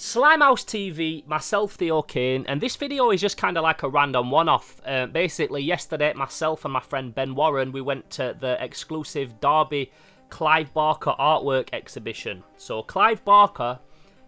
Slimehouse TV, myself, Theo, and this video is just kind of like a random one-off. Basically, yesterday, myself and my friend Ben Warren, we went to the exclusive Derby Clive Barker artwork exhibition. So Clive Barker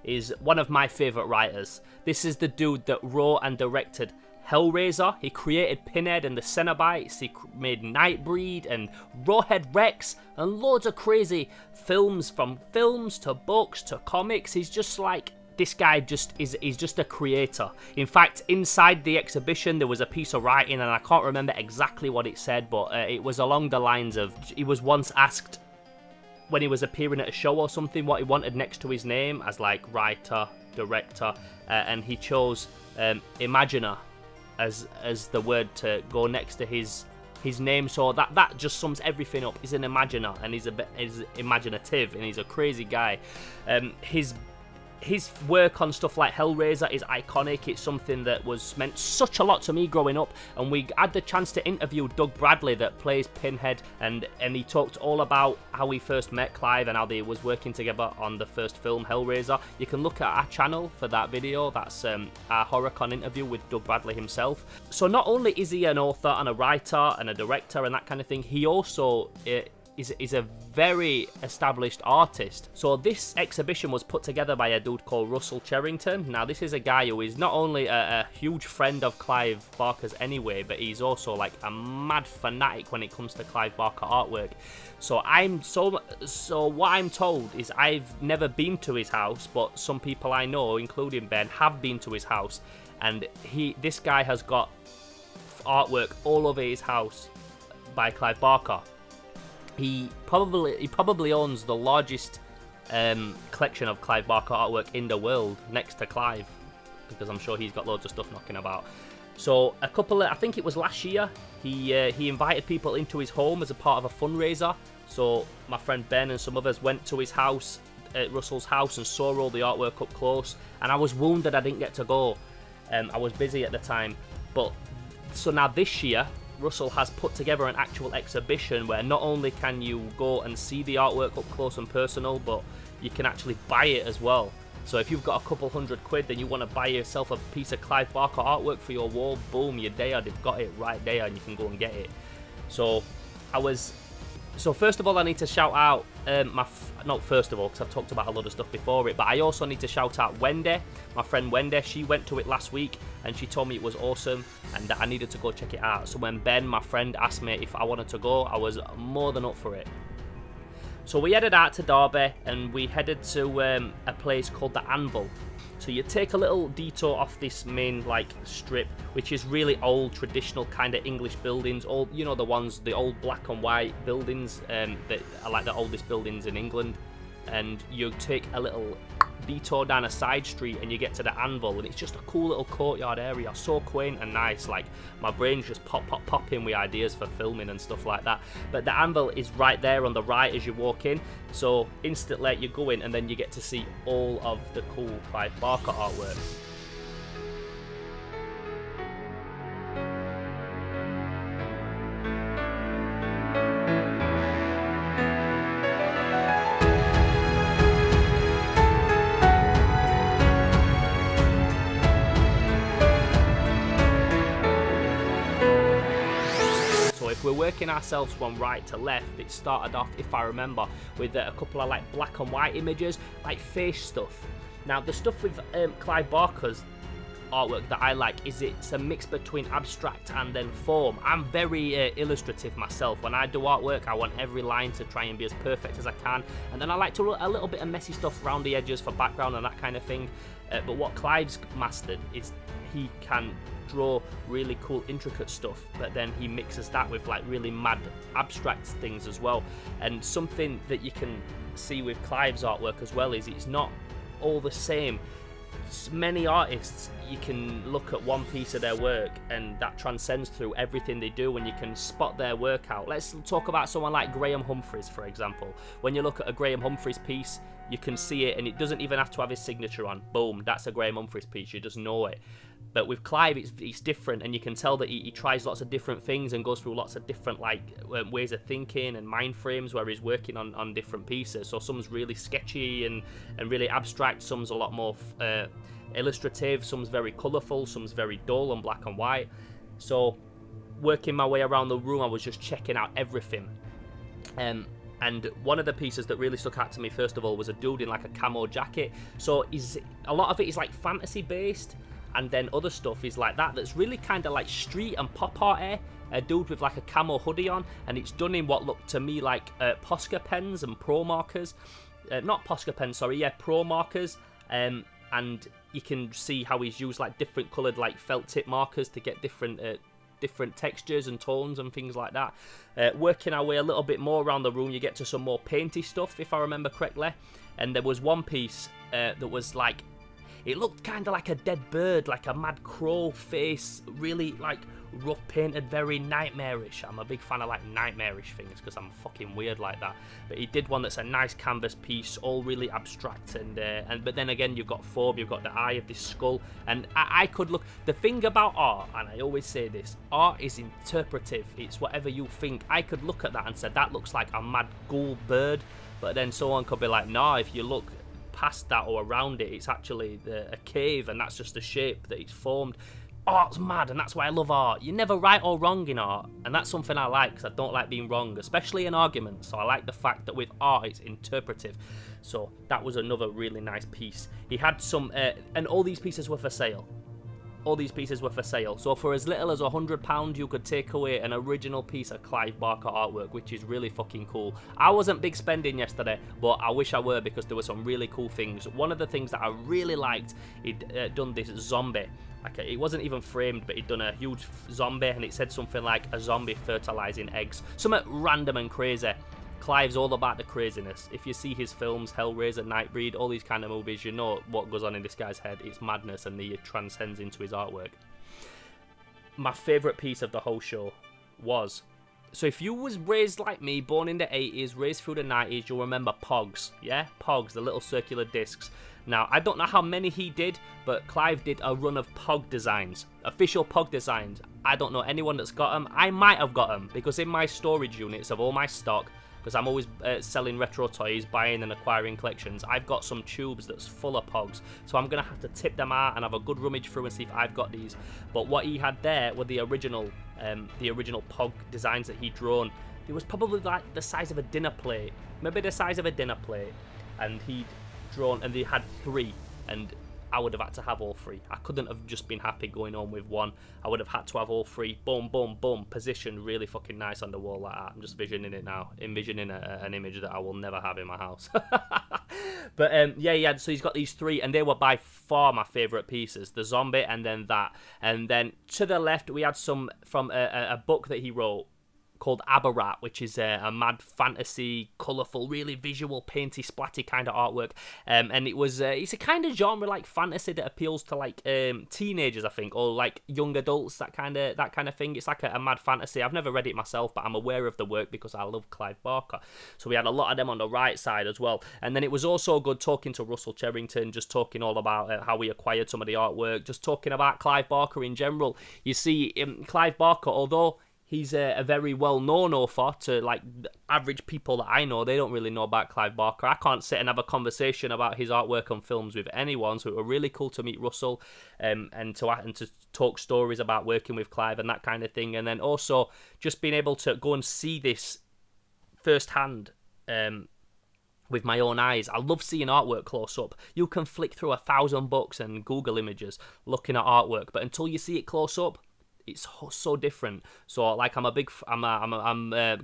is one of my favourite writers. This is the dude that wrote and directed Hellraiser. He created Pinhead and the Cenobites. He made Nightbreed and Rawhead Rex and loads of crazy films, from films to books to comics. He's just like, this guy is just a creator. In fact, inside the exhibition there was a piece of writing, and I can't remember exactly what it said, but it was along the lines of, he was once asked when he was appearing at a show or something what he wanted next to his name as like writer, director, and he chose Imaginer as the word to go next to his name. So that just sums everything up. He's an imaginer, and he's imaginative, and he's a crazy guy. His work on stuff like Hellraiser is iconic. It's something that meant such a lot to me growing up, and we had the chance to interview Doug Bradley that plays Pinhead, and he talked all about how he first met Clive and how they was working together on the first film Hellraiser. You can look at our channel for that video. That's our HorrorCon interview with Doug Bradley himself. So not only is he an author and a writer and a director and that kind of thing, he also is a very established artist. So this exhibition was put together by a dude called Russell Cherrington. Now this is a guy who is not only a huge friend of Clive Barker's anyway, but he's also like a mad fanatic when it comes to Clive Barker artwork. So what I'm told is, I've never been to his house, but some people I know, including Ben, have been to his house, and this guy has got artwork all over his house by Clive Barker. He probably owns the largest collection of Clive Barker artwork in the world, next to Clive, because I'm sure he's got loads of stuff knocking about. So I think it was last year, he invited people into his home as a part of a fundraiser. So my friend Ben and some others went to his house, Russell's house, and saw all the artwork up close. And I was wounded I didn't get to go. I was busy at the time. But so now this year, Russell has put together an actual exhibition where not only can you go and see the artwork up close and personal, but you can actually buy it as well. So if you've got a couple £100 and you want to buy yourself a piece of Clive Barker artwork for your wall, boom, you're there. They've got it right there, and you can go and get it. So first of all, I need to shout out not first of all, because I've talked about a lot of stuff before it, but I also need to shout out Wendy, my friend Wendy. She went to it last week and she told me it was awesome and that I needed to go check it out. So when Ben, my friend, asked me if I wanted to go, I was more than up for it. So we headed out to Derby and we headed to a place called the Anvil. So you take a little detour off this main like strip, which is really old, traditional kind of English buildings. All, you know, the old black and white buildings that are like the oldest buildings in England. And you take a little detour down a side street and you get to the Anvil, and it's just a cool little courtyard area, so quaint and nice. Like, my brain's just popping with ideas for filming and stuff like that. But the Anvil is right there on the right as you walk in, so instantly you go in and then you get to see all of the cool Clive Barker artwork. If we're working ourselves from right to left, it started off, if I remember, with a couple of like black and white images, like face stuff. Now the stuff with Clive Barker's artwork that I like is it's a mix between abstract and then form. I'm very illustrative myself. When I do artwork, I want every line to try and be as perfect as I can, and then I like to do a little bit of messy stuff around the edges for background and that kind of thing. But what Clive's mastered is he can draw really cool intricate stuff, but then he mixes that with like really mad abstract things as well. And something that you can see with Clive's artwork as well is it's not all the same. Many artists, you can look at one piece of their work and that transcends through everything they do, and you can spot their work out. Let's talk about someone like Graham Humphreys, for example. When you look at a Graham Humphreys piece, you can see it, and it doesn't even have to have his signature on. Boom, that's a Graham Humphreys piece, you just know it. But with Clive, it's different, and you can tell that he tries lots of different things and goes through lots of different like ways of thinking and mind frames where he's working on different pieces. So some's really sketchy and really abstract, some's a lot more illustrative, some's very colourful, some's very dull and black and white. So working my way around the room, I was just checking out everything. And one of the pieces that really stuck out to me first of all was a dude in like a camo jacket. So a lot of it is like fantasy based, and then other stuff is like that's really kind of like street and pop art. A dude with like a camo hoodie on, and it's done in what looked to me like Posca pens and pro markers. Not Posca pens, sorry, yeah, pro markers. And you can see how he's used like different coloured like felt tip markers to get different textures and tones and things like that. Working our way a little bit more around the room, you get to some more painty stuff, if I remember correctly. And there was one piece that was like, it looked kind of like a dead bird, like a mad crow face, really like rough painted, very nightmarish. I'm a big fan of like nightmarish things because I'm fucking weird like that. But he did one that's a nice canvas piece, all really abstract, and but then again you've got form, you've got the eye of this skull, and I could look. The thing about art, and I always say this, art is interpretive. It's whatever you think. I could look at that and say that looks like a mad ghoul bird, but then someone could be like, nah, if you look past that or around it, it's actually a cave, and that's just the shape that it's formed. Art's mad, and that's why I love art. You're never right or wrong in art, and that's something I like, because I don't like being wrong, especially in arguments. So I like the fact that with art it's interpretive. So that was another really nice piece. He had some and all these pieces were for sale. All these pieces were for sale. So for as little as £100, you could take away an original piece of Clive Barker artwork, which is really fucking cool. I wasn't big spending yesterday, but I wish I were, because there were some really cool things. One of the things that I really liked, he'd done this zombie. Like, it wasn't even framed, but he'd done a huge zombie, and it said something like a zombie fertilizing eggs. Something random and crazy. Clive's all about the craziness. If you see his films, Hellraiser, Nightbreed, all these kind of movies, you know what goes on in this guy's head. It's madness, and he transcends into his artwork. My favourite piece of the whole show was... So if you was raised like me, born in the 80s, raised through the 90s, you'll remember Pogs, yeah? Pogs, the little circular discs. Now, I don't know how many he did, but Clive did a run of Pog designs, official Pog designs. I don't know anyone that's got them. I might have got them, because in my storage units of all my stock, because I'm always selling retro toys, buying and acquiring collections, I've got some tubes that's full of Pogs. So I'm going to have to tip them out and have a good rummage through and see if I've got these. But what he had there were the original Pog designs that he'd drawn. It was probably like the size of a dinner plate, maybe the size of a dinner plate, and he'd drawn, and they had 3, and I would have had to have all 3. I couldn't have just been happy going on with one. I would have had to have all 3. Boom, boom, boom. Positioned really fucking nice on the wall like that. I'm just visioning it now. Envisioning an image that I will never have in my house. But yeah, so he's got these 3, and they were by far my favourite pieces. The zombie, and then that. And then to the left, we had some from a book that he wrote called Aberrat, which is a mad fantasy, colourful, really visual, painty, splatty kind of artwork. And it was it's a kind of genre like fantasy that appeals to like teenagers, I think, or like young adults, that kind of thing. It's like a mad fantasy. I've never read it myself, but I'm aware of the work because I love Clive Barker. So we had a lot of them on the right side as well. And then it was also good talking to Russell Cherrington, just talking all about how we acquired some of the artwork, just talking about Clive Barker in general. You see, Clive Barker, although he's a very well-known author to, like, average people that I know, they don't really know about Clive Barker. I can't sit and have a conversation about his artwork on films with anyone, so it was really cool to meet Russell and to talk stories about working with Clive and that kind of thing. And then also just being able to go and see this firsthand with my own eyes. I love seeing artwork close up. You can flick through 1,000 books and Google images looking at artwork, but until you see it close up, it's so different. So like I'm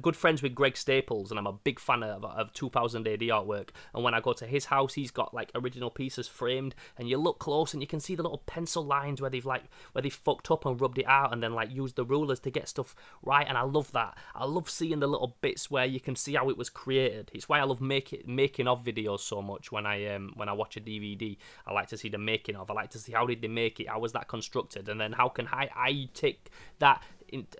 good friends with Greg Staples, and I'm a big fan of 2000 AD artwork. And when I go to his house, he's got like original pieces framed, and you look close and you can see the little pencil lines where they've fucked up and rubbed it out, and then like used the rulers to get stuff right. And I love that. I love seeing the little bits where you can see how it was created. It's why I love making of videos so much. When I watch a DVD, I like to see the making of. I like to see how did they make it, how was that constructed, and then how can I take that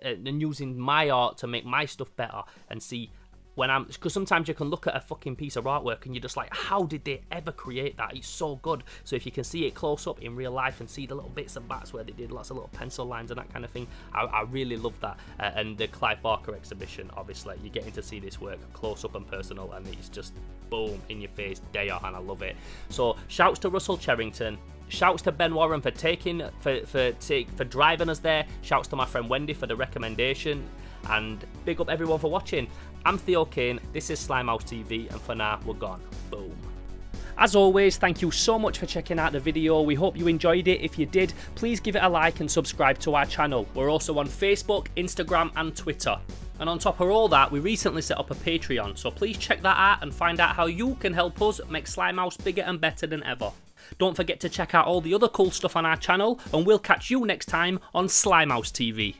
and using my art to make my stuff better, and see because sometimes you can look at a fucking piece of artwork and you're just like, how did they ever create that? It's so good. So if you can see it close up in real life and see the little bits and bats where they did lots of little pencil lines and that kind of thing, I really love that. And the Clive Barker exhibition, obviously, you're getting to see this work close up and personal, and it's just boom in your face day on, and I love it. So shouts to Russell Cherrington. Shouts to Ben Warren for for driving us there. Shouts to my friend Wendy for the recommendation. And big up everyone for watching. I'm Theo Kane, this is Slimehouse TV, and for now, we're gone. Boom. As always, thank you so much for checking out the video. We hope you enjoyed it. If you did, please give it a like and subscribe to our channel. We're also on Facebook, Instagram and Twitter. And on top of all that, we recently set up a Patreon, so please check that out and find out how you can help us make Slimehouse bigger and better than ever. Don't forget to check out all the other cool stuff on our channel, and we'll catch you next time on Slimehouse TV.